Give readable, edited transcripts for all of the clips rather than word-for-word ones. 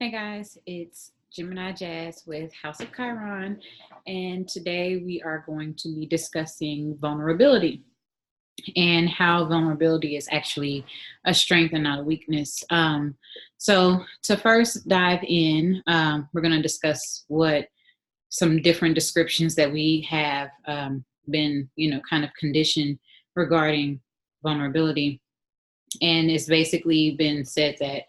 Hey guys, it's Gemini Jazz with House of Chiron, and today we are going to be discussing vulnerability and how vulnerability is actually a strength and not a weakness. So, to first dive in, we're going to discuss what some different descriptions that we have been, kind of conditioned regarding vulnerability. And it's basically been said that,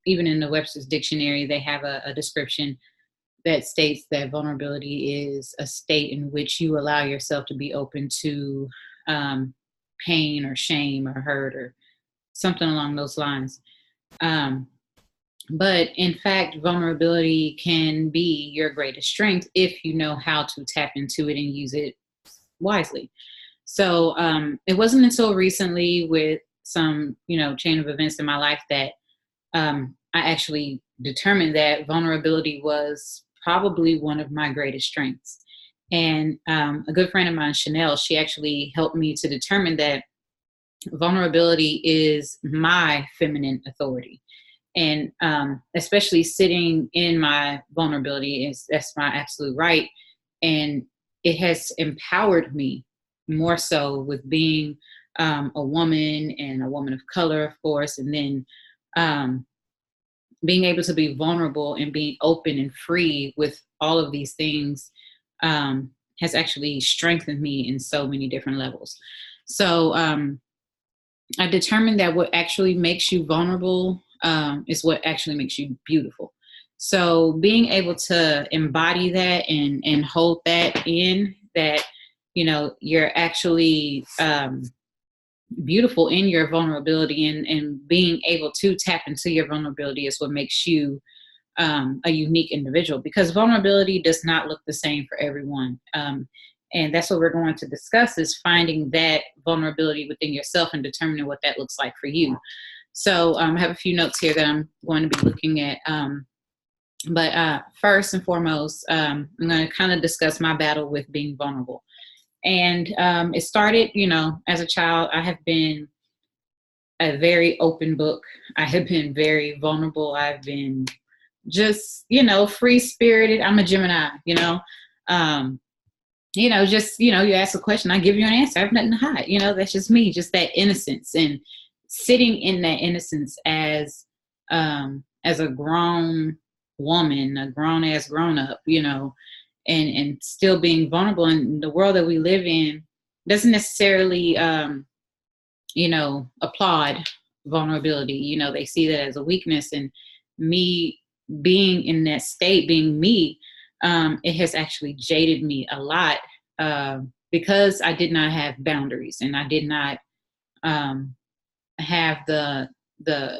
even in the Webster's dictionary, they have a description that states that vulnerability is a state in which you allow yourself to be open to um, pain or shame or hurt or something along those lines. Um, but in fact, vulnerability can be your greatest strength if you know how to tap into it and use it wisely. So it wasn't until recently, with some, chain of events in my life, that I actually determined that vulnerability was probably one of my greatest strengths. And a good friend of mine, Chanel, she actually helped me to determine that vulnerability is my feminine authority. And especially sitting in my vulnerability that's my absolute right. And it has empowered me more so with being a woman and a woman of color, of course, and then um, being able to be vulnerable and being open and free with all of these things has actually strengthened me in so many different levels. So I determined that what actually makes you vulnerable is what actually makes you beautiful. So being able to embody that and hold that in, that you're actually beautiful in your vulnerability, and being able to tap into your vulnerability is what makes you a unique individual, because vulnerability does not look the same for everyone. And that's what we're going to discuss, is finding that vulnerability within yourself and determining what that looks like for you. So I have a few notes here that I'm going to be looking at. But first and foremost, I'm going to kind of discuss my battle with being vulnerable. And it started, as a child. I have been a very open book. I have been very vulnerable. I've been just, free spirited. I'm a Gemini, you ask a question, I give you an answer. I have nothing to hide. That's just me, just that innocence, and sitting in that innocence as a grown woman, a grown ass grown up, and still being vulnerable. And the world that we live in doesn't necessarily, applaud vulnerability. They see that as a weakness. And me being in that state, being me, it has actually jaded me a lot, because I did not have boundaries, and I did not have the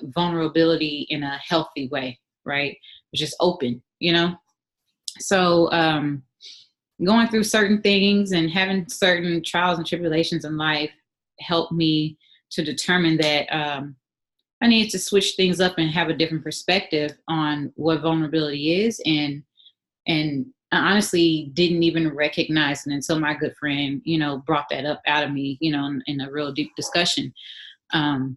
vulnerability in a healthy way, right? Which is open. So going through certain things and having certain trials and tribulations in life helped me to determine that I needed to switch things up and have a different perspective on what vulnerability is. And I honestly didn't even recognize it until my good friend, brought that up out of me, in a real deep discussion. I'll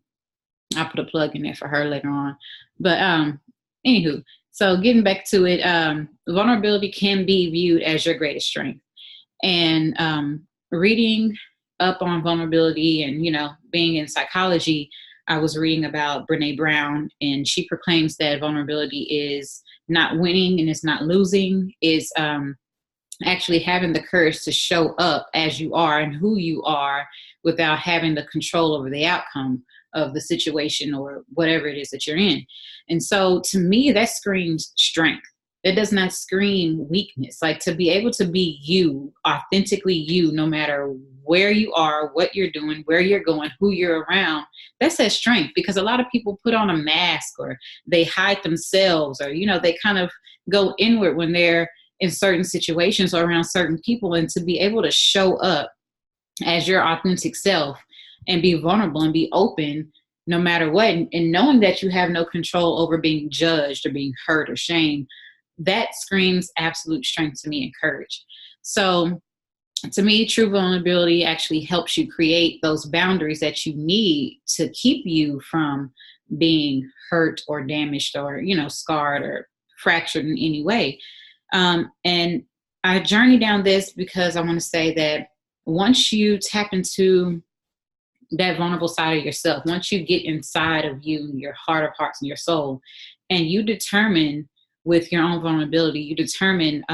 put a plug in there for her later on. But anywho, so getting back to it, vulnerability can be viewed as your greatest strength. And reading up on vulnerability and, being in psychology, I was reading about Brene Brown, and she proclaims that vulnerability is not winning and it's not losing, is actually having the courage to show up as you are and who you are without having the control over the outcome of the situation or whatever it is that you're in. And so to me, that screams strength. It does not scream weakness. Like, to be able to be you, authentically you, no matter where you are, what you're doing, where you're going, who you're around, that's that strength. Because a lot of people put on a mask, or they hide themselves, or, they kind of go inward when they're in certain situations or around certain people. And to be able to show up as your authentic self and be vulnerable and be open no matter what, and knowing that you have no control over being judged or being hurt or shamed, that screams absolute strength to me, and courage. So to me, true vulnerability actually helps you create those boundaries that you need to keep you from being hurt or damaged or, scarred or fractured in any way. And I journey down this because I want to say that once you tap into that vulnerable side of yourself, once you get inside of you, your heart of hearts and your soul, and you determine with your own vulnerability, you determine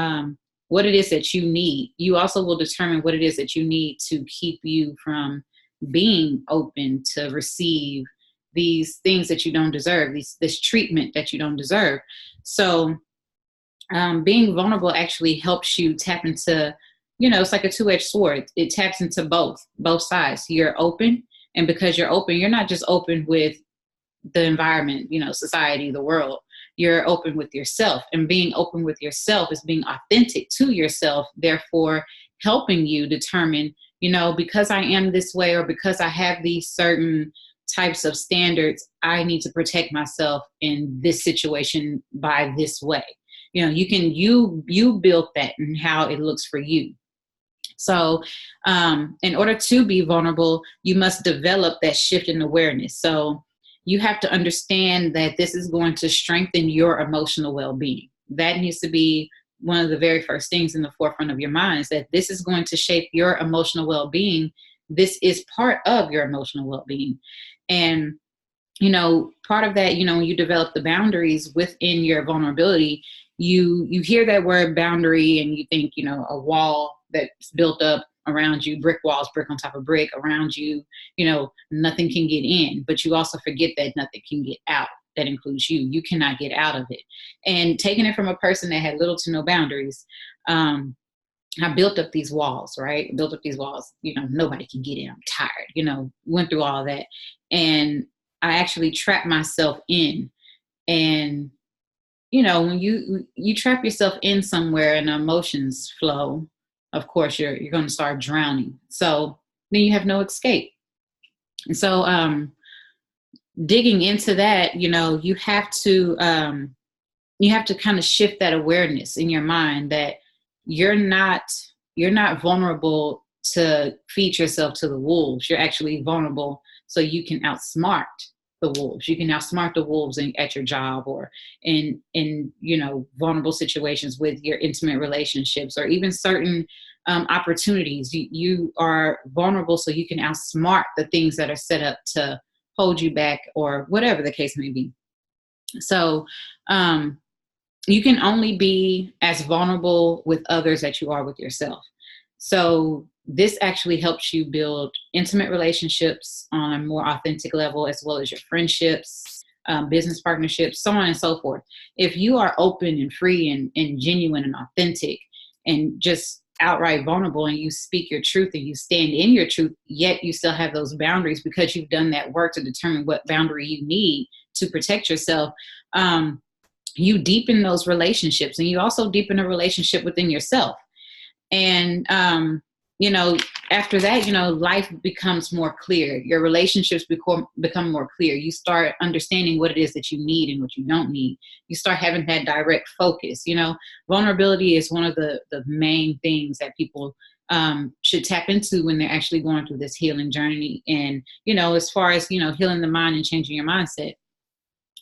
what it is that you need. You also will determine what it is that you need to keep you from being open to receive these things that you don't deserve, this treatment that you don't deserve. So being vulnerable actually helps you tap into, it's like a two-edged sword. It taps into both sides. You're open, and because you're open, you're not just open with the environment, society, the world. You're open with yourself, and being open with yourself is being authentic to yourself, therefore helping you determine, because I am this way, or because I have these certain types of standards, I need to protect myself in this situation by this way. You built that and how it looks for you. So in order to be vulnerable, you must develop that shift in awareness. So you have to understand that this is going to strengthen your emotional well-being. That needs to be one of the very first things in the forefront of your mind, is that this is going to shape your emotional well-being. This is part of your emotional well-being. And, part of that, when you develop the boundaries within your vulnerability, you hear that word boundary and you think, a wall that's built up around you, brick walls, brick on top of brick around you, nothing can get in, but you also forget that nothing can get out. That includes you. You cannot get out of it. And taking it from a person that had little to no boundaries, I built up these walls, right? Built up these walls, nobody can get in. I'm tired, went through all that. And I actually trapped myself in. And, when you trap yourself in somewhere and emotions flow, of course, you're going to start drowning. So then you have no escape. And so digging into that, you have to kind of shift that awareness in your mind that you're not vulnerable to feed yourself to the wolves. You're actually vulnerable so you can outsmart the wolves. You can outsmart the wolves at your job, or in vulnerable situations with your intimate relationships, or even certain opportunities. You are vulnerable so you can outsmart the things that are set up to hold you back, or whatever the case may be. So you can only be as vulnerable with others as you are with yourself. So this actually helps you build intimate relationships on a more authentic level, as well as your friendships, business partnerships, so on and so forth. If you are open and free and genuine and authentic and just outright vulnerable, and you speak your truth and you stand in your truth, yet you still have those boundaries because you've done that work to determine what boundary you need to protect yourself, you deepen those relationships, and you also deepen a relationship within yourself. And, after that, life becomes more clear. Your relationships become more clear. You start understanding what it is that you need and what you don't need. You start having that direct focus. Vulnerability is one of the main things that people should tap into when they're actually going through this healing journey. And, as far as, healing the mind and changing your mindset.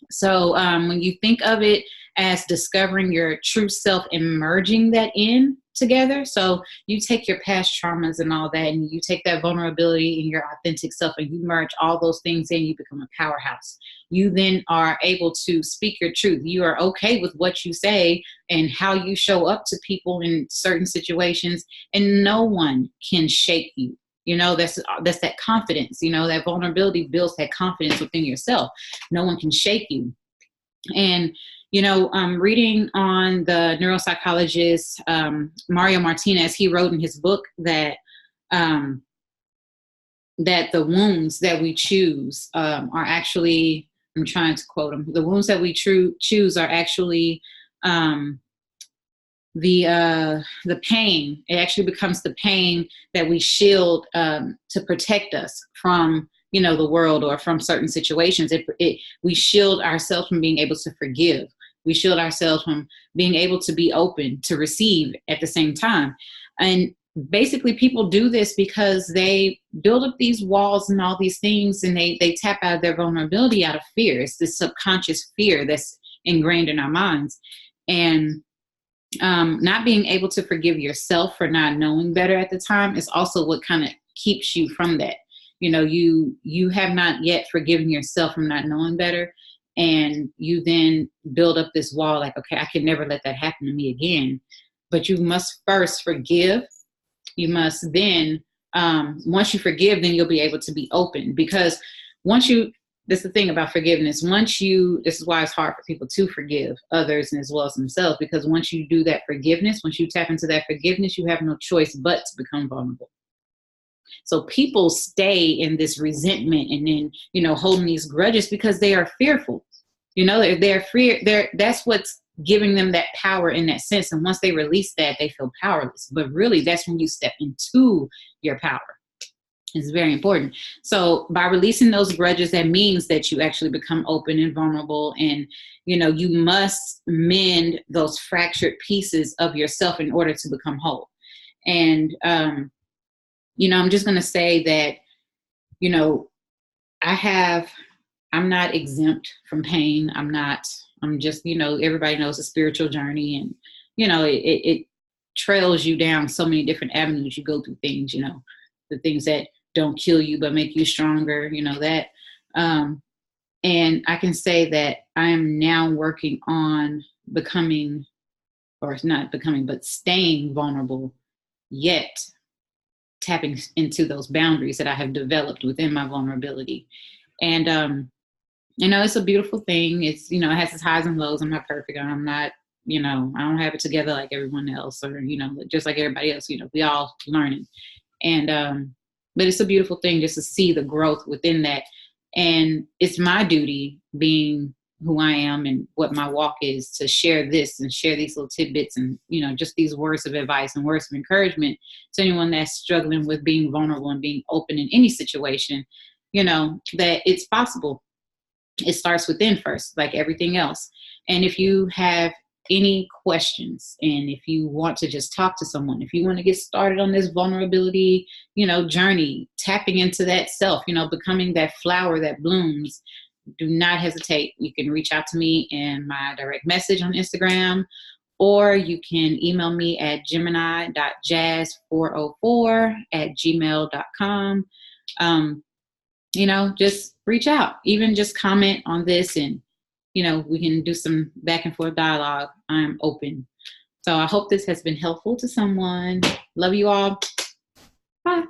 So when you think of it as discovering your true self and merging that in together, so you take your past traumas and all that, and you take that vulnerability in your authentic self, and you merge all those things in, you become a powerhouse. You then are able to speak your truth. You are okay with what you say and how you show up to people in certain situations, and no one can shake you. That's that confidence. That vulnerability builds that confidence within yourself. No one can shake you. And, reading on the neuropsychologist, Mario Martinez, he wrote in his book that that the wounds that we choose are actually, I'm trying to quote him, the wounds that we choose are actually the pain. It actually becomes the pain that we shield to protect us from the world or from certain situations. We shield ourselves from being able to forgive. We shield ourselves from being able to be open to receive at the same time. And basically people do this because they build up these walls and all these things, and they tap out of their vulnerability out of fear. It's this subconscious fear that's ingrained in our minds. And not being able to forgive yourself for not knowing better at the time is also what kind of keeps you from that. You have not yet forgiven yourself from not knowing better, and you then build up this wall like, okay, I can never let that happen to me again. But you must first forgive. You must then, once you forgive, then you'll be able to be open. Because that's the thing about forgiveness. This is why it's hard for people to forgive others and as well as themselves, because once you do that forgiveness, once you tap into that forgiveness, you have no choice but to become vulnerable. So people stay in this resentment and then, holding these grudges because they are fearful. That's what's giving them that power in that sense. And once they release that, they feel powerless. But really, that's when you step into your power. It's very important. So by releasing those grudges, that means that you actually become open and vulnerable. And, you must mend those fractured pieces of yourself in order to become whole. And, I'm just going to say that, I'm not exempt from pain. I'm just, everybody knows a spiritual journey, and, it trails you down so many different avenues. You go through things, the things that don't kill you, but make you stronger, that. And I can say that I am now working on becoming, or not becoming, but staying vulnerable, yet tapping into those boundaries that I have developed within my vulnerability. And, it's a beautiful thing. It's, it has its highs and lows. I'm not perfect. I'm not, I don't have it together like everyone else, or, just like everybody else, we all learning. And, but it's a beautiful thing just to see the growth within that. And it's my duty, being who I am and what my walk is, to share this and share these little tidbits and, just these words of advice and words of encouragement to anyone that's struggling with being vulnerable and being open in any situation, that it's possible. It starts within first, like everything else. And if you have any questions, and if you want to just talk to someone, if you want to get started on this vulnerability, journey, tapping into that self, becoming that flower that blooms, do not hesitate. You can reach out to me in my direct message on Instagram, or you can email me at gemini.jazz404@gmail.com. Just reach out, even just comment on this, and, we can do some back and forth dialogue. I'm open. So I hope this has been helpful to someone. Love you all. Bye.